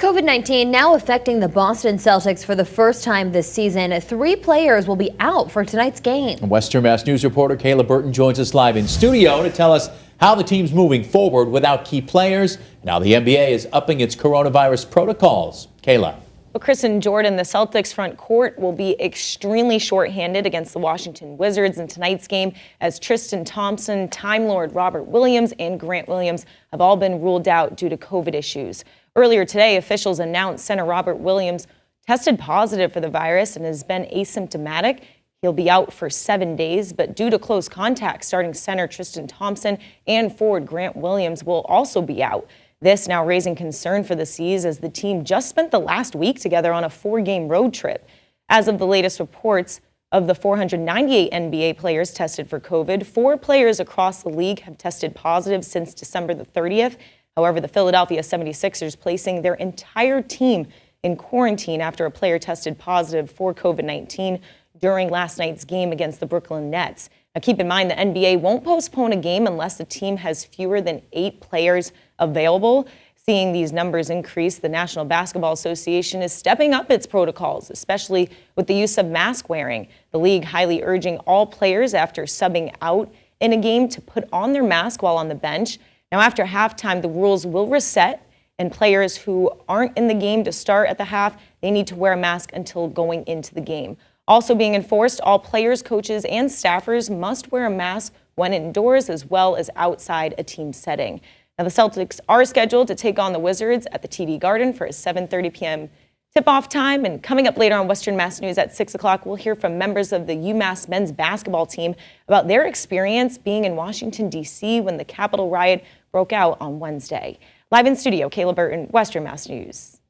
COVID-19 now affecting the Boston Celtics for the first time this season. 3 players will be out for tonight's game. Western Mass News reporter Kayla Burton joins us live in studio to tell us how the team's moving forward without key players and how the NBA is upping its coronavirus protocols. Kayla. Well, Chris and Jordan, the Celtics front court will be extremely shorthanded against the Washington Wizards in tonight's game, as Tristan Thompson, Time Lord Robert Williams, and Grant Williams have all been ruled out due to COVID issues. Earlier today, officials announced center Robert Williams tested positive for the virus and has been asymptomatic. He'll be out for 7 days, but due to close contact, starting center Tristan Thompson and forward Grant Williams will also be out. This now raising concern for the C's as the team just spent the last week together on a 4-game road trip. As of the latest reports, of the 498 NBA players tested for COVID, 4 players across the league have tested positive since December the 30th. However, the Philadelphia 76ers placing their entire team in quarantine after a player tested positive for COVID-19 during last night's game against the Brooklyn Nets. Now, keep in mind the NBA won't postpone a game unless the team has fewer than 8 players available. Seeing these numbers increase, the National Basketball Association is stepping up its protocols, especially with the use of mask wearing. The league highly urging all players after subbing out in a game to put on their mask while on the bench. Now, after halftime, the rules will reset, and players who aren't in the game to start at the half, they need to wear a mask until going into the game. Also being enforced, all players, coaches, and staffers must wear a mask when indoors as well as outside a team setting. Now, the Celtics are scheduled to take on the Wizards at the TD Garden for a 7:30 p.m. tip-off time. And coming up later on Western Mass News at 6 o'clock, we'll hear from members of the UMass men's basketball team about their experience being in Washington, D.C. when the Capitol riot broke out on Wednesday. Live in studio, Kayla Burton, Western Mass News.